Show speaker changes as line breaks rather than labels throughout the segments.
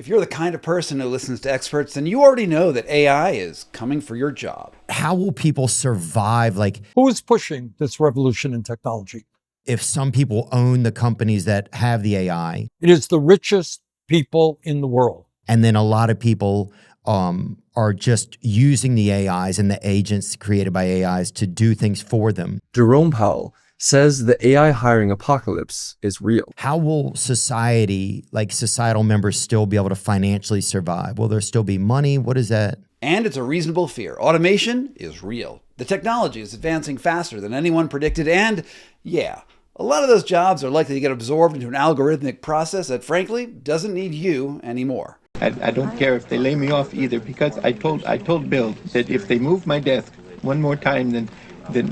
If you're the kind of person who listens to experts, then you already know that AI is coming for your job.
How will people survive? Like,
who is pushing this revolution in technology?
if some people own the companies that have the AI,
It is the richest people in the world.
and then a lot of people are just using the AIs and the agents created by AIs to do things for them.
Jerome Powell says the AI hiring apocalypse is real.
How will society, like societal members, still be able to financially survive? Will there still be money? What is that?
And it's a reasonable fear. Automation is real. The technology is advancing faster than anyone predicted, and yeah, a lot of those jobs are likely to get absorbed into an algorithmic process that, frankly, doesn't need you anymore.
I don't care if they lay me off either, because I told Bill that if they move my desk one more time, then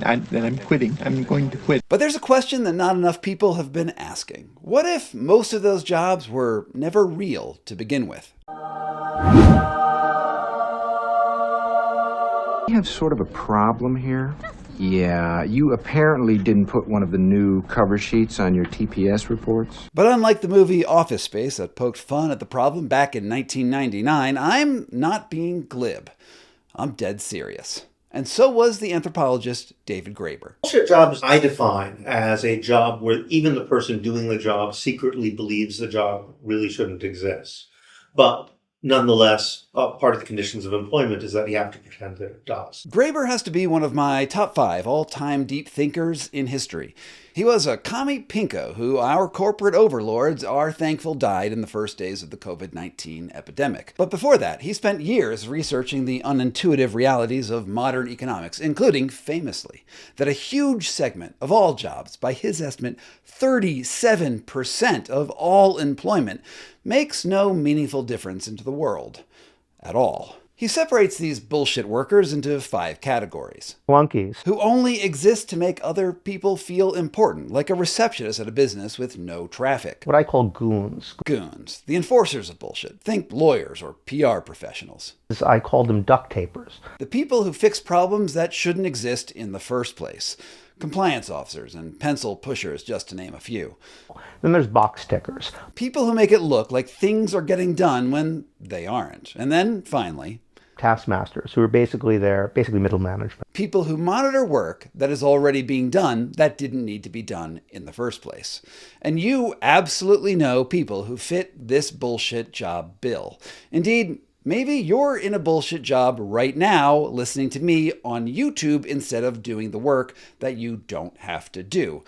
I'm quitting. I'm going to quit.
But there's a question that not enough people have been asking. What if most of those jobs were never real to begin with?
We have sort of a problem here. Yeah, you apparently didn't put one of the new cover sheets on your TPS reports.
But unlike the movie Office Space that poked fun at the problem back in 1999, I'm not being glib. I'm dead serious. And so was the anthropologist David Graeber.
Bullshit jobs I define as a job where even the person doing the job secretly believes the job really shouldn't exist. But nonetheless, part of the conditions of employment is that you have to pretend that it does.
Graeber has to be one of my top 5 all-time deep thinkers in history. He was a commie pinko who our corporate overlords are thankful died in the first days of the COVID-19 epidemic. But before that, he spent years researching the unintuitive realities of modern economics, including, famously, that a huge segment of all jobs, by his estimate, 37% of all employment, makes no meaningful difference into the world at all. He separates these bullshit workers into 5 categories.
Flunkies.
Who only exist to make other people feel important, like a receptionist at a business with no traffic.
What I call goons.
Goons. The enforcers of bullshit. Think lawyers or PR professionals.
I call them duct tapers.
The people who fix problems that shouldn't exist in the first place. Compliance officers and pencil pushers, just to name a few.
Then there's box tickers.
People who make it look like things are getting done when they aren't. And then, finally,
taskmasters, who are basically middle management.
People who monitor work that is already being done that didn't need to be done in the first place. And you absolutely know people who fit this bullshit job bill. Indeed, maybe you're in a bullshit job right now listening to me on YouTube instead of doing the work that you don't have to do.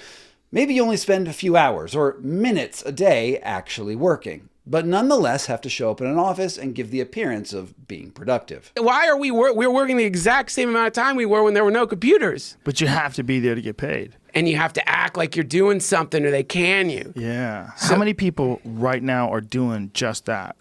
Maybe you only spend a few hours or minutes a day actually working, but nonetheless have to show up in an office and give the appearance of being productive.
Why are we're working the exact same amount of time we were when there were no computers?
But you have to be there to get paid.
And you have to act like you're doing something or they can you.
Yeah. How many people right now are doing just that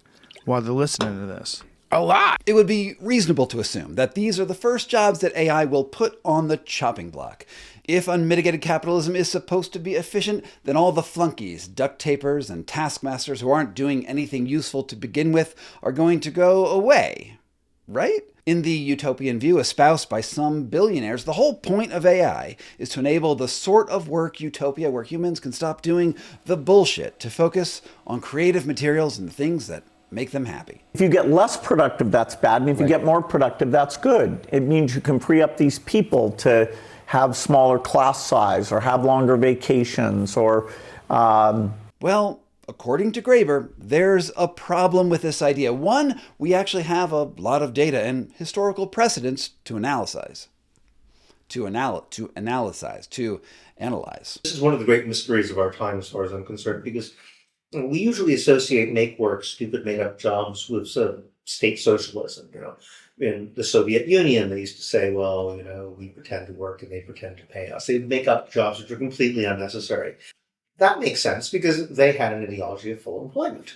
while they're listening to this?
A lot.
It would be reasonable to assume that these are the first jobs that AI will put on the chopping block. If unmitigated capitalism is supposed to be efficient, then all the flunkies, duct tapers, and taskmasters who aren't doing anything useful to begin with are going to go away, right? In the utopian view espoused by some billionaires, the whole point of AI is to enable the sort of work utopia where humans can stop doing the bullshit to focus on creative materials and the things that make them happy.
If you get less productive, that's bad. And if you get more productive, that's good. It means you can free up these people to have smaller class size or have longer vacations or...
Well, according to Graeber, there's a problem with this idea. One, we actually have a lot of data and historical precedents to analyze. To analyze.
This is one of the great mysteries of our time as far as I'm concerned, because we usually associate make-work, stupid made-up jobs with state socialism, In the Soviet Union, they used to say, well, we pretend to work and they pretend to pay us. They'd make up jobs which are completely unnecessary. That makes sense because they had an ideology of full employment.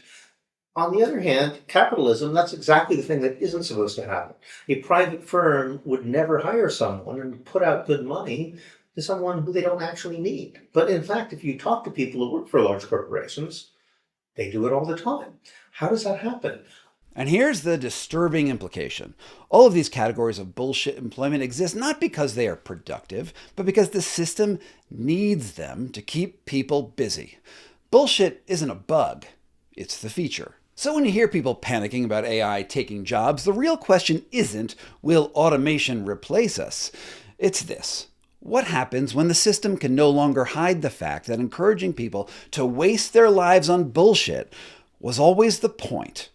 On the other hand, capitalism, that's exactly the thing that isn't supposed to happen. A private firm would never hire someone and put out good money to someone who they don't actually need. But in fact, if you talk to people who work for large corporations, they do it all the time. How does that happen?
And here's the disturbing implication. All of these categories of bullshit employment exist not because they are productive, but because the system needs them to keep people busy. Bullshit isn't a bug, it's the feature. So when you hear people panicking about AI taking jobs, the real question isn't, will automation replace us? It's this. What happens when the system can no longer hide the fact that encouraging people to waste their lives on bullshit was always the point?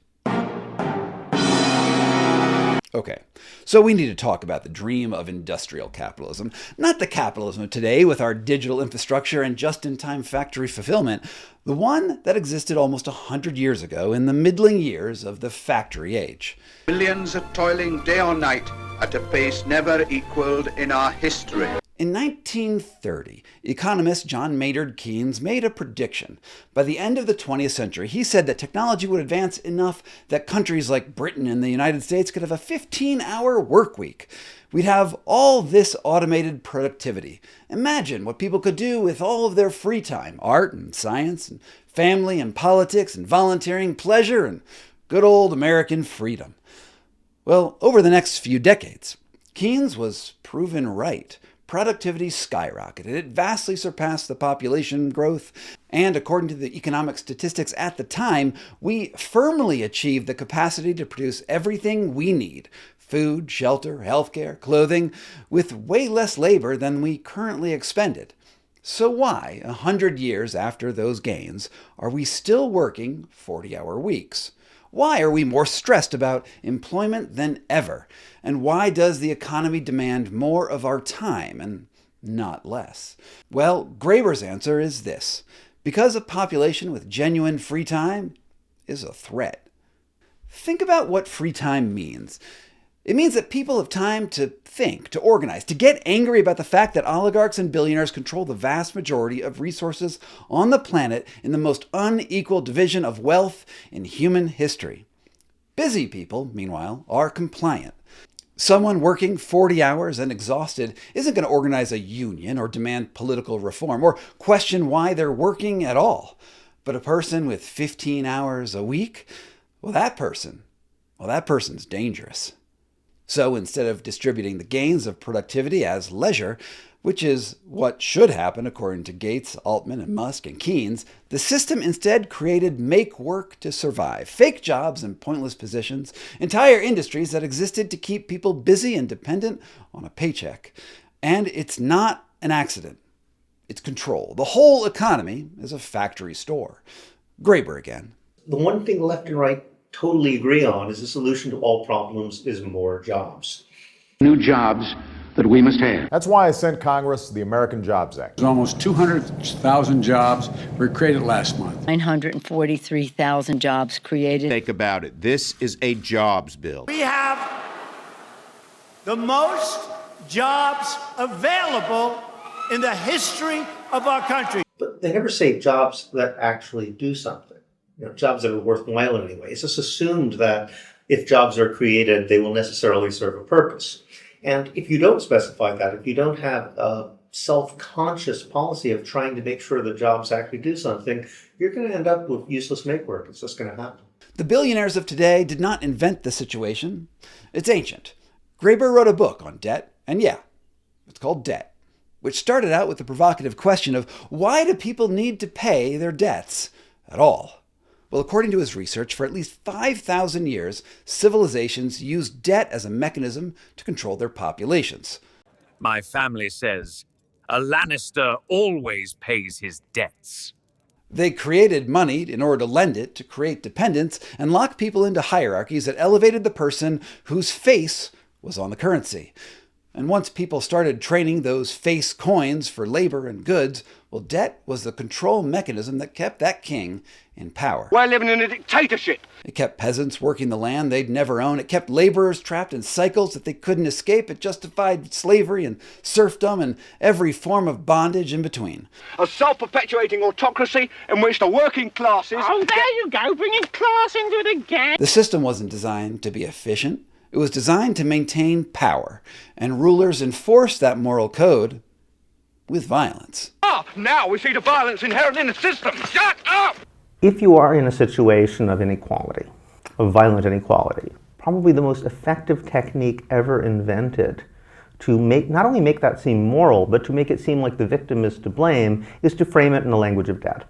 Okay, so we need to talk about the dream of industrial capitalism, not the capitalism of today with our digital infrastructure and just-in-time factory fulfillment, the one that existed almost 100 years ago in the middling years of the factory age.
Millions are toiling day or night at a pace never equaled in our history.
In 1930, economist John Maynard Keynes made a prediction. By the end of the 20th century, he said that technology would advance enough that countries like Britain and the United States could have a 15-hour work week. We'd have all this automated productivity. Imagine what people could do with all of their free time, art and science and family and politics and volunteering, pleasure and good old American freedom. Well, over the next few decades, Keynes was proven right. Productivity skyrocketed. It vastly surpassed the population growth, and according to the economic statistics at the time, we firmly achieved the capacity to produce everything we need: food, shelter, healthcare, clothing, with way less labor than we currently expended. So why, 100 years after those gains, are we still working 40-hour weeks? Why are we more stressed about employment than ever? And why does the economy demand more of our time and not less? Well, Graeber's answer is this: because a population with genuine free time is a threat. Think about what free time means. It means that people have time to think, to organize, to get angry about the fact that oligarchs and billionaires control the vast majority of resources on the planet in the most unequal division of wealth in human history. Busy people, meanwhile, are compliant. Someone working 40 hours and exhausted isn't going to organize a union or demand political reform or question why they're working at all. But a person with 15 hours a week, that person's dangerous. So instead of distributing the gains of productivity as leisure, which is what should happen according to Gates, Altman, and Musk, and Keynes, the system instead created make work to survive, fake jobs and pointless positions, entire industries that existed to keep people busy and dependent on a paycheck. And it's not an accident. It's control. The whole economy is a factory store. Graeber again.
The one thing left and right totally agree on is the solution to all problems is more jobs.
New jobs that we must have.
That's why I sent Congress the American Jobs Act.
Almost 200,000 jobs were created last month.
943,000 jobs created.
Think about it. This is a jobs bill.
We have the most jobs available in the history of our country.
But they never say jobs that actually do something. Jobs that are worthwhile in any way. It's just assumed that if jobs are created, they will necessarily serve a purpose. And if you don't specify that, if you don't have a self-conscious policy of trying to make sure that jobs actually do something, you're going to end up with useless make work. It's just going to happen.
The billionaires of today did not invent the situation. It's ancient. Graeber wrote a book on debt, and it's called Debt, which started out with the provocative question of why do people need to pay their debts at all? Well, according to his research, for at least 5,000 years, civilizations used debt as a mechanism to control their populations.
My family says a Lannister always pays his debts.
They created money in order to lend it, to create dependence, and lock people into hierarchies that elevated the person whose face was on the currency. And once people started trading those face coins for labor and goods, debt was the control mechanism that kept that king in power.
We're living in a dictatorship.
It kept peasants working the land they'd never own. It kept laborers trapped in cycles that they couldn't escape. It justified slavery and serfdom and every form of bondage in between.
A self-perpetuating autocracy in which the working classes...
Oh, there you go, bringing class into it again.
The system wasn't designed to be efficient. It was designed to maintain power, and rulers enforced that moral code with violence.
Now we see the violence inherent in the system. Shut up!
If you are in a situation of inequality, of violent inequality, probably the most effective technique ever invented to not only make that seem moral, but to make it seem like the victim is to blame, is to frame it in the language of debt.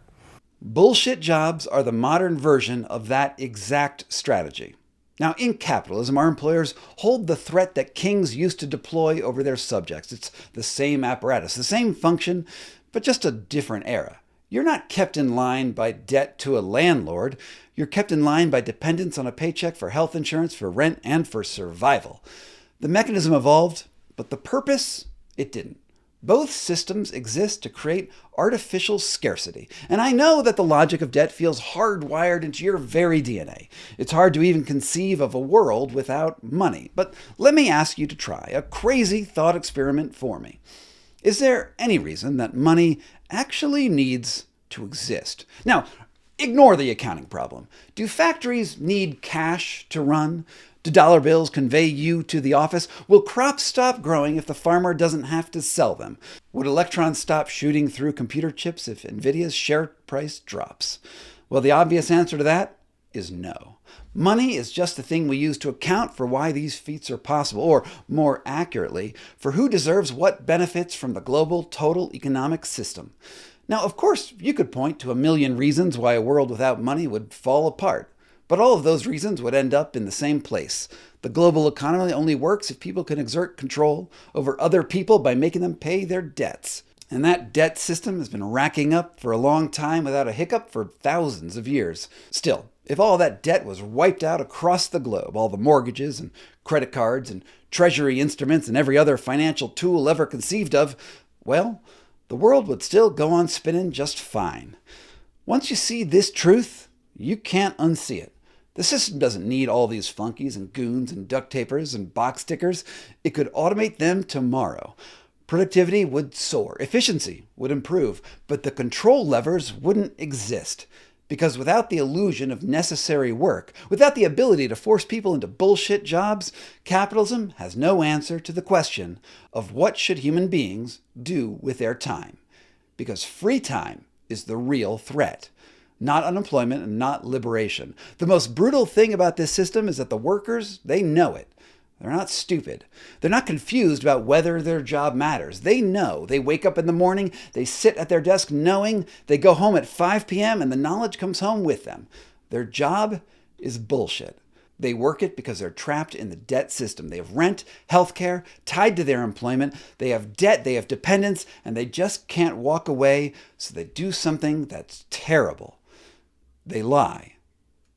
Bullshit jobs are the modern version of that exact strategy. Now, in capitalism, our employers hold the threat that kings used to deploy over their subjects. It's the same apparatus, the same function, but just a different era. You're not kept in line by debt to a landlord. You're kept in line by dependence on a paycheck for health insurance, for rent, and for survival. The mechanism evolved, but the purpose, it didn't. Both systems exist to create artificial scarcity. And I know that the logic of debt feels hardwired into your very DNA. It's hard to even conceive of a world without money. But let me ask you to try a crazy thought experiment for me. Is there any reason that money actually needs to exist? Now, ignore the accounting problem. Do factories need cash to run? Do dollar bills convey you to the office? Will crops stop growing if the farmer doesn't have to sell them? Would electrons stop shooting through computer chips if Nvidia's share price drops? Well, the obvious answer to that is no. Money is just the thing we use to account for why these feats are possible, or more accurately, for who deserves what benefits from the global total economic system. Now, of course, you could point to a million reasons why a world without money would fall apart. But all of those reasons would end up in the same place. The global economy only works if people can exert control over other people by making them pay their debts. And that debt system has been racking up for a long time without a hiccup for thousands of years. Still, if all that debt was wiped out across the globe, all the mortgages and credit cards and treasury instruments and every other financial tool ever conceived of, well, the world would still go on spinning just fine. Once you see this truth, you can't unsee it. The system doesn't need all these flunkies and goons and duct tapers and box stickers. It could automate them tomorrow. Productivity would soar, efficiency would improve, but the control levers wouldn't exist. Because without the illusion of necessary work, without the ability to force people into bullshit jobs, capitalism has no answer to the question of what should human beings do with their time. Because free time is the real threat. Not unemployment and not liberation. The most brutal thing about this system is that the workers, they know it. They're not stupid. They're not confused about whether their job matters. They know. They wake up in the morning, they sit at their desk knowing, they go home at 5 p.m. and the knowledge comes home with them. Their job is bullshit. They work it because they're trapped in the debt system. They have rent, healthcare, tied to their employment. They have debt, they have dependence, and they just can't walk away, so they do something that's terrible. They lie.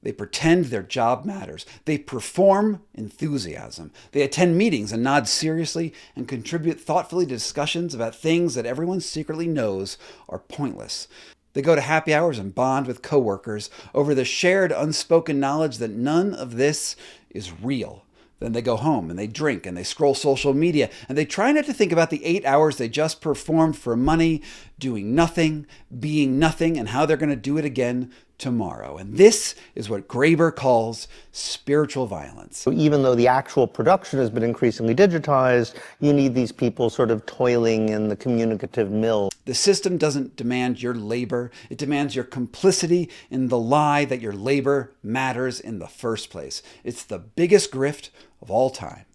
They pretend their job matters. They perform enthusiasm. They attend meetings and nod seriously and contribute thoughtfully to discussions about things that everyone secretly knows are pointless. They go to happy hours and bond with coworkers over the shared unspoken knowledge that none of this is real. Then they go home and they drink and they scroll social media and they try not to think about the 8 hours they just performed for money, doing nothing, being nothing, and how they're going to do it again tomorrow. And this is what Graeber calls spiritual violence.
So even though the actual production has been increasingly digitized, you need these people sort of toiling in the communicative mill.
The system doesn't demand your labor. It demands your complicity in the lie that your labor matters in the first place. It's the biggest grift of all time.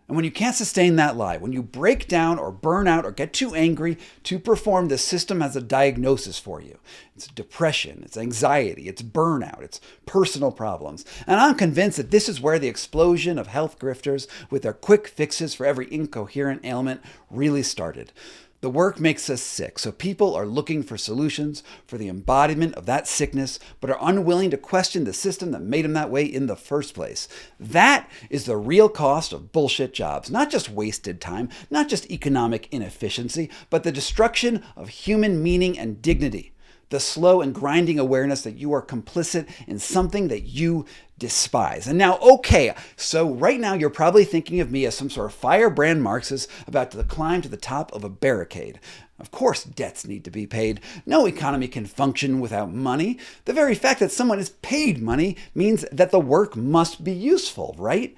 And when you can't sustain that lie, when you break down or burn out or get too angry to perform, the system has a diagnosis for you. It's depression, it's anxiety, it's burnout, it's personal problems. And I'm convinced that this is where the explosion of health grifters with their quick fixes for every incoherent ailment really started. The work makes us sick, so people are looking for solutions for the embodiment of that sickness, but are unwilling to question the system that made them that way in the first place. That is the real cost of bullshit jobs. Not just wasted time, not just economic inefficiency, but the destruction of human meaning and dignity. The slow and grinding awareness that you are complicit in something that you despise. And now, okay, so right now you're probably thinking of me as some sort of firebrand Marxist about to climb to the top of a barricade. Of course, debts need to be paid. No economy can function without money. The very fact that someone is paid money means that the work must be useful, right?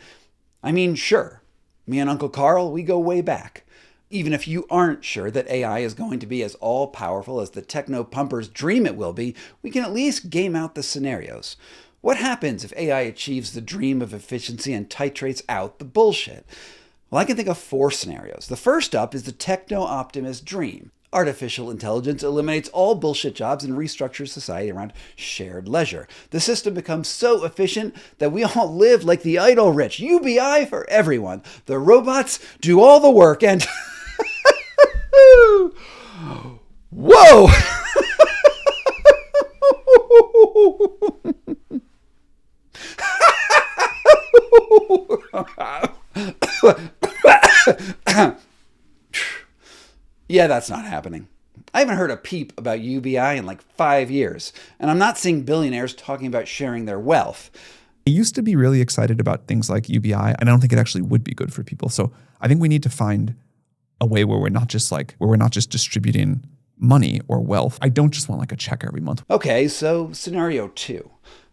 I mean, sure, me and Uncle Carl, we go way back. Even if you aren't sure that AI is going to be as all-powerful as the techno-pumpers dream it will be, we can at least game out the scenarios. What happens if AI achieves the dream of efficiency and titrates out the bullshit? Well, I can think of 4 scenarios. The first up is the techno-optimist dream. Artificial intelligence eliminates all bullshit jobs and restructures society around shared leisure. The system becomes so efficient that we all live like the idle rich. UBI for everyone. The robots do all the work and... Whoa! Yeah, that's not happening. I haven't heard a peep about UBI in like 5 years, and I'm not seeing billionaires talking about sharing their wealth.
I used to be really excited about things like UBI, and I don't think it actually would be good for people. So I think we need to find a way where we're not just distributing money or wealth. I don't just want like a check every month.
Okay, so scenario 2.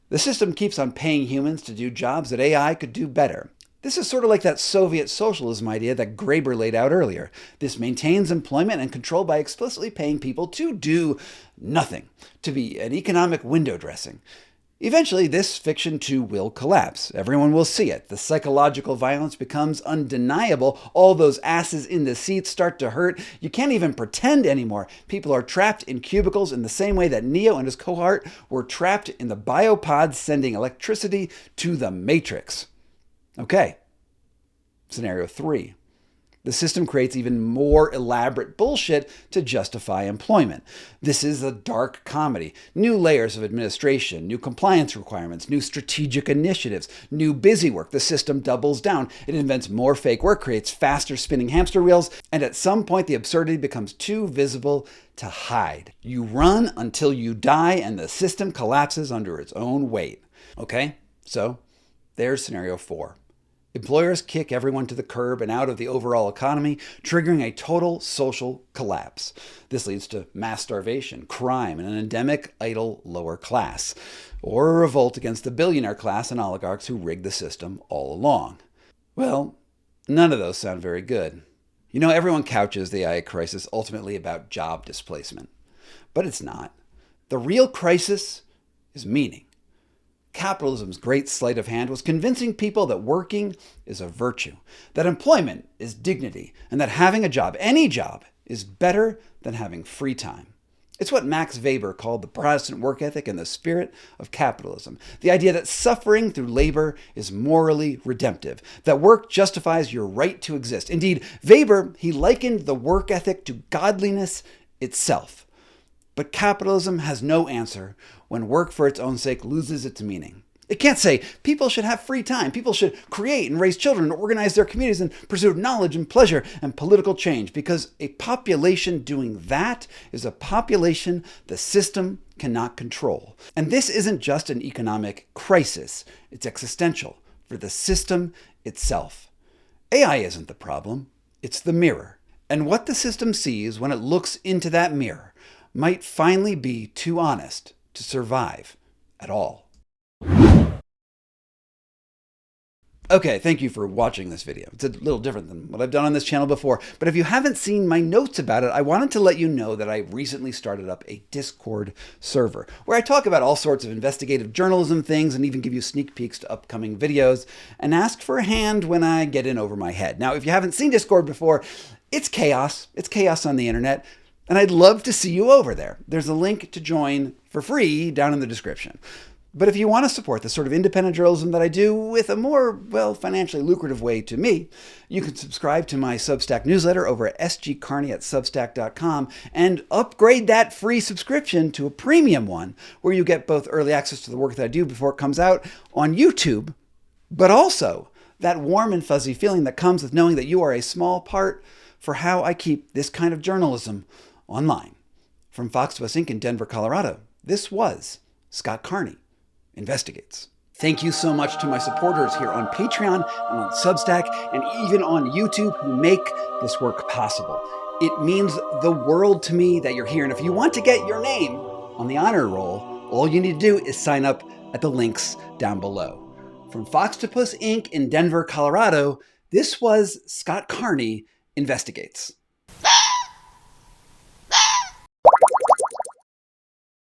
The system keeps on paying humans to do jobs that AI could do better. This is sort of like that Soviet socialism idea that Graeber laid out earlier. This maintains employment and control by explicitly paying people to do nothing, to be an economic window dressing. Eventually, this fiction too will collapse. Everyone will see it. The psychological violence becomes undeniable. All those asses in the seats start to hurt. You can't even pretend anymore. People are trapped in cubicles in the same way that Neo and his cohort were trapped in the biopods sending electricity to the Matrix. Okay, scenario 3. The system creates even more elaborate bullshit to justify employment. This is a dark comedy. New layers of administration, new compliance requirements, new strategic initiatives, new busy work. The system doubles down. It invents more fake work, creates faster spinning hamster wheels, and at some point the absurdity becomes too visible to hide. You run until you die and the system collapses under its own weight. Okay, so there's scenario 4. Employers kick everyone to the curb and out of the overall economy, triggering a total social collapse. This leads to mass starvation, crime, and an endemic, idle lower class, or a revolt against the billionaire class and oligarchs who rigged the system all along. Well, none of those sound very good. You know, everyone couches the AI crisis ultimately about job displacement, but it's not. The real crisis is meaning. Capitalism's great sleight of hand was convincing people that working is a virtue, that employment is dignity, and that having a job, any job, is better than having free time. It's what Max Weber called the Protestant work ethic and the spirit of capitalism. The idea that suffering through labor is morally redemptive, that work justifies your right to exist. Indeed, Weber, he likened the work ethic to godliness itself. But capitalism has no answer when work for its own sake loses its meaning. It can't say people should have free time, people should create and raise children and organize their communities in pursuit of knowledge and pleasure and political change, because a population doing that is a population the system cannot control. And this isn't just an economic crisis, it's existential for the system itself. AI isn't the problem, it's the mirror. And what the system sees when it looks into that mirror might finally be too honest to survive at all. Okay, thank you for watching this video. It's a little different than what I've done on this channel before, but if you haven't seen my notes about it, I wanted to let you know that I recently started up a Discord server where I talk about all sorts of investigative journalism things and even give you sneak peeks to upcoming videos and ask for a hand when I get in over my head. Now, if you haven't seen Discord before, it's chaos. It's chaos on the internet. And I'd love to see you over there. There's a link to join for free down in the description. But if you want to support the sort of independent journalism that I do with a more, well, financially lucrative way to me, you can subscribe to my Substack newsletter over at sgcarney@substack.com and upgrade that free subscription to a premium one where you get both early access to the work that I do before it comes out on YouTube, but also that warm and fuzzy feeling that comes with knowing that you are a small part for how I keep this kind of journalism online. From Fox to Us Inc. in Denver, Colorado, this was Scott Carney Investigates. Thank you so much to my supporters here on Patreon and on Substack and even on YouTube who make this work possible. It means the world to me that you're here. And if you want to get your name on the honor roll, all you need to do is sign up at the links down below. From Fox to Us Inc. in Denver, Colorado, this was Scott Carney Investigates.